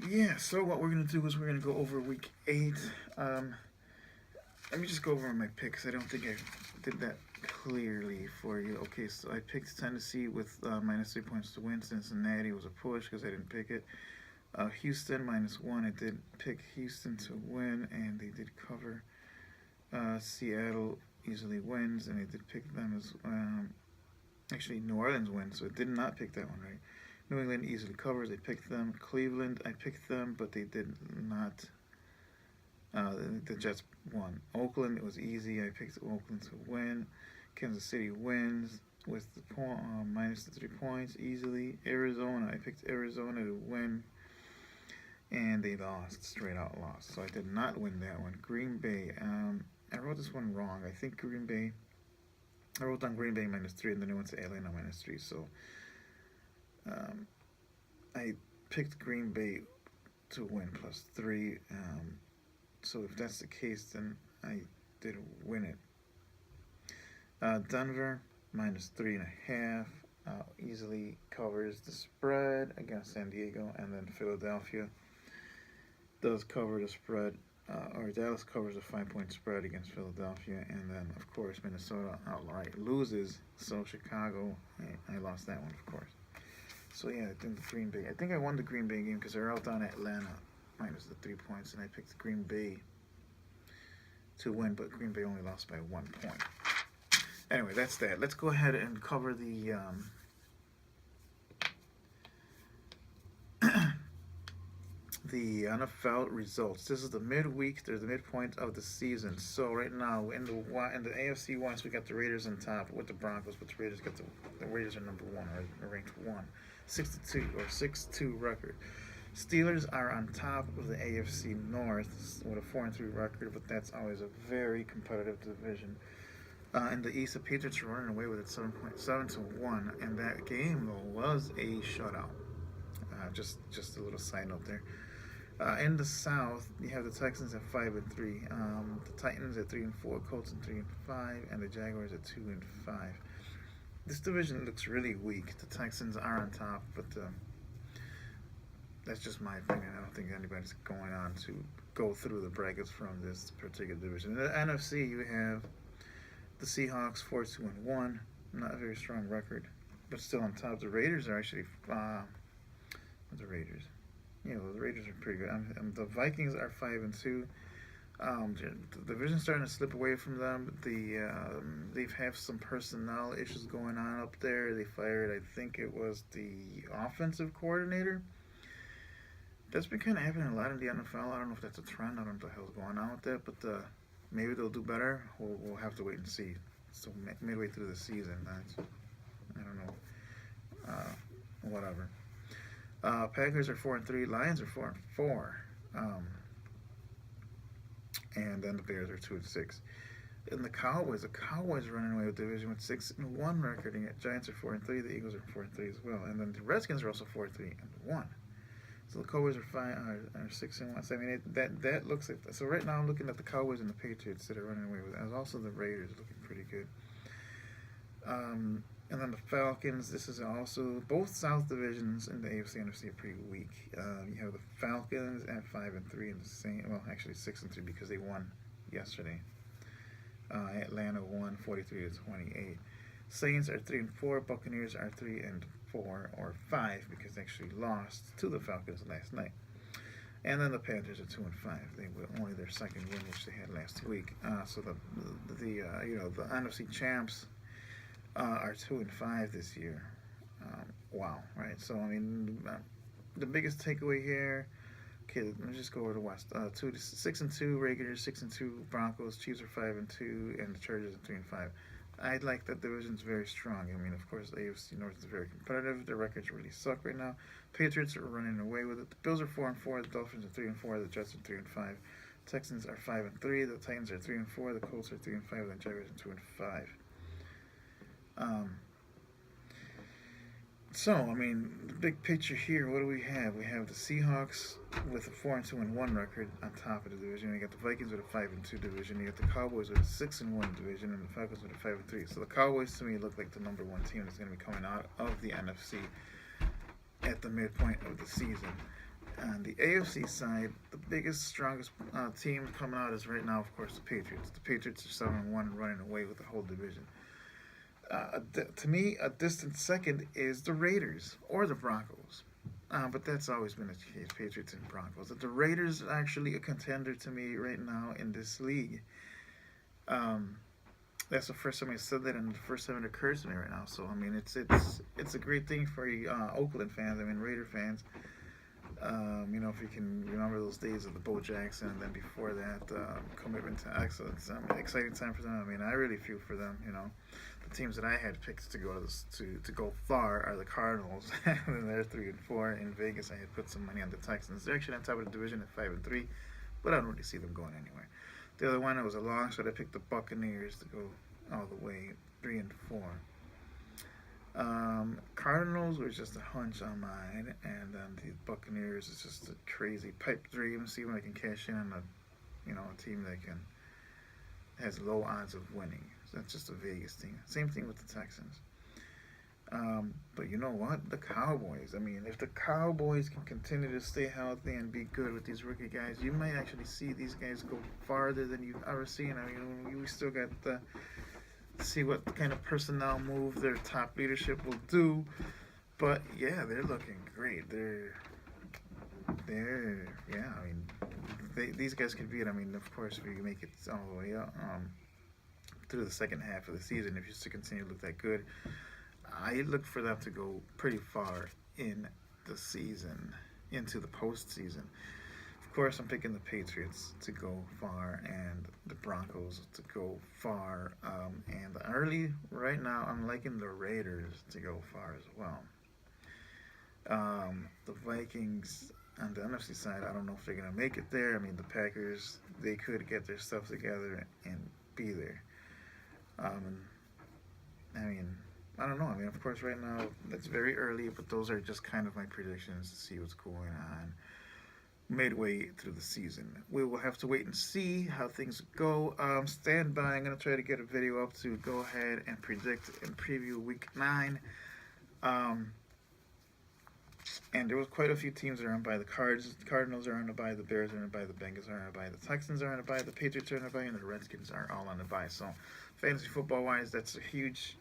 Yeah, so what we're gonna do is we're gonna go over week 8. Um, Let me just go over my picks. I don't think I did that clearly for you. Okay, so I picked Tennessee with minus 3 points to win. Cincinnati was a push because I didn't pick it. Houston -1. I did pick Houston to win, and they did cover. Seattle easily wins, and I did pick them as actually New Orleans wins, so I did not pick that one right. New England easily covers. I picked them. Cleveland, I picked them, but they did not. The Jets won. Oakland, it was easy. I picked Oakland to win. Kansas City wins with the minus the 3 points easily. Arizona, I picked Arizona to win, and they lost, straight out lost. So I did not win that one. Green Bay, I wrote this one wrong. I think Green Bay, I wrote down Green Bay -3, and then I went to Atlanta -3. So um, I picked Green Bay to win +3. So if that's the case, then I did win it. Denver -3.5 easily covers the spread against San Diego, and then Philadelphia does cover the spread, or Dallas covers a 5 point spread against Philadelphia, and then of course Minnesota outright loses. So Chicago, I lost that one, of course. So yeah, I think the Green Bay. I think I won the Green Bay game because they're out on Atlanta minus the 3 points, and I picked Green Bay to win, but Green Bay only lost by 1 point. Anyway, that's that. Let's go ahead and cover the the NFL results. This is the midweek. There's the midpoint of the season. So right now in the AFC West, we got the Raiders on top with the Broncos, but the Raiders got the Raiders are number 1 or ranked 1, 6-2 record. Steelers are on top of the AFC North with a 4-3 record, but that's always a very competitive division. In the East, the Patriots are running away with it 7-1, and that game though was a shutout. Just a little side note there. In the South, you have the Texans at 5-3, the Titans at 3-4, Colts at 3-5, and the Jaguars at 2-5. This division looks really weak. The Texans are on top, but that's just my opinion. I don't think anybody's going on to go through the brackets from this particular division. In the NFC, you have the Seahawks 4-2-1, not a very strong record, but still on top. The Raiders are actually the Raiders. Yeah, well, the Raiders are pretty good. The Vikings are 5-2. The division's starting to slip away from them. They've have some personnel issues going on up there. They fired, I think it was the offensive coordinator. That's been kind of happening a lot in the NFL. I don't know if that's a trend. I don't know what the hell's going on with that, but maybe they'll do better. We'll have to wait and see. So midway through the season, I don't know. Whatever. Packers are 4-3. Lions are 4-4. And then the Bears are 2-6. And the Cowboys are running away with the division with 6-1 record. And Giants are 4-3. The Eagles are 4-3 as well. And then the Redskins are also 4-3-1. So the Cowboys are 6-1. So I mean that looks like. So right now I'm looking at the Cowboys and the Patriots that are running away with it. And also the Raiders looking pretty good. And then the Falcons. This is also both South divisions in the AFC and NFC are pretty weak. You have the Falcons at 5-3 and the same. Well, actually 6-3 because they won yesterday. Atlanta won 43-28. Saints are 3-4. Buccaneers are 3-4 or 5 because they actually lost to the Falcons last night. And then the Panthers are 2-5. They were only their second win, which they had last week. So the NFC champs are 2-5 this year. Wow, right? So I mean, the biggest takeaway here. Okay, let me just go over the West. 6-2 Raiders, 6-2 Broncos, Chiefs are 5-2, and the Chargers are 3-5. I like that division's very strong. I mean, of course, the AFC North is very competitive. Their records really suck right now. Patriots are running away with it. The Bills are 4-4. The Dolphins are 3-4. The Jets are 3-5. Texans are 5-3. The Titans are 3-4. The Colts are 3-5. The Jaguars are 2-5. So, I mean, the big picture here, what do we have? We have the Seahawks with a 4-2-1 record on top of the division. You got the Vikings with a 5-2 division. You got the Cowboys with a 6-1 division, and the Falcons with a 5-3. So the Cowboys to me look like the number 1 team that's going to be coming out of the NFC at the midpoint of the season. On the AFC side, the biggest, strongest team coming out is right now, of course, the Patriots. The Patriots are 7-1 and running away with the whole division. To me, a distant second is the Raiders or the Broncos. But that's always been the case, Patriots and Broncos. The Raiders are actually a contender to me right now in this league. That's the first time I said that, and the first time it occurs to me right now. So I mean, it's a great thing for you Oakland fans. I mean, Raider fans. If you can remember those days of the Bo Jackson, and then before that, commitment to excellence. Exciting time for them. I mean, I really feel for them. The teams that I had picked to go to go far are the Cardinals, and they're 3-4. In Vegas, I had put some money on the Texans. They're actually on top of the division at 5-3, but I don't really see them going anywhere. The other one, it was a long shot. I picked the Buccaneers to go all the way 3-4. Cardinals was just a hunch on mine, and the Buccaneers is just a crazy pipe dream. See when I can cash in on a team that has low odds of winning. So that's just a Vegas thing. Same thing with the Texans. But you know what? The Cowboys. I mean, if the Cowboys can continue to stay healthy and be good with these rookie guys, you might actually see these guys go farther than you've ever seen. I mean, we still got to see what kind of personnel move their top leadership will do. But yeah, they're looking great. Yeah. I mean, these guys can beat. I mean, of course, if you make it all the way up through the second half of the season, if you just continue to look that good. I look for them to go pretty far in the season, into the postseason. Of course, I'm picking the Patriots to go far and the Broncos to go far. And right now, I'm liking the Raiders to go far as well. The Vikings on the NFC side, I don't know if they're going to make it there. I mean, the Packers, they could get their stuff together and be there. I don't know. I mean, of course, right now, it's very early, but those are just kind of my predictions to see what's going on midway through the season. We will have to wait and see how things go. Stand by. I'm going to try to get a video up to go ahead and predict and preview Week 9. And there was quite a few teams that are on by. The Cardinals are on a bye, the Bears are on a bye, the Bengals are on a bye, the Texans are on a bye, the Patriots are on a bye, and the Redskins are all on a bye. So, fantasy football-wise, that's a huge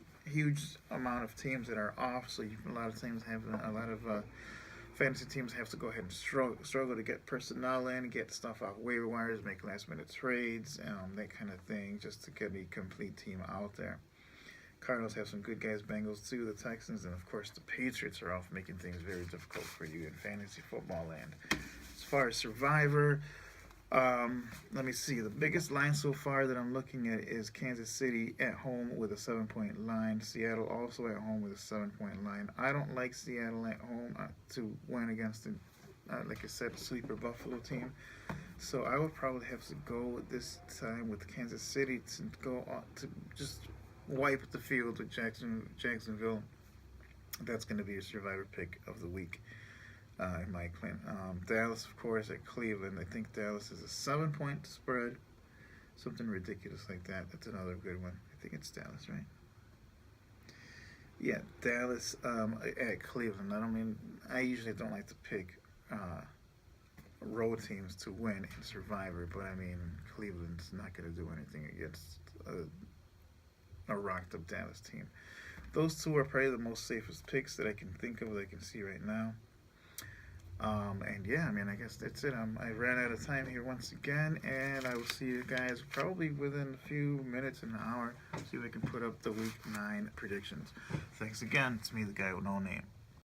amount of teams that are off. So a lot of fantasy teams have to go ahead and struggle to get personnel in, get stuff off waiver wires, make last-minute trades, that kind of thing, just to get a complete team out there. Cardinals have some good guys, Bengals too, the Texans, and of course the Patriots are off, making things very difficult for you in fantasy football land. As far as Survivor, let me see. The biggest line so far that I'm looking at is Kansas City at home with a 7-point line. Seattle also at home with a 7-point line. I don't like Seattle at home to win against the, like I said, sleeper Buffalo team. So I would probably have to go this time with Kansas City to go on to just wipe the field with Jacksonville. That's going to be a Survivor pick of the week. In my opinion. Dallas, of course, at Cleveland. I think Dallas is a 7-point spread. Something ridiculous like that. That's another good one. I think it's Dallas, right? Yeah, Dallas at Cleveland. I usually don't like to pick road teams to win in Survivor, but I mean, Cleveland's not going to do anything against a rocked-up Dallas team. Those two are probably the most safest picks that I can think of, that I can see right now. And yeah, I mean, I guess that's it. I ran out of time here once again, and I will see you guys probably within a few minutes, an hour. See if I can put up the Week 9 predictions. Thanks again. It's me, the guy with no name.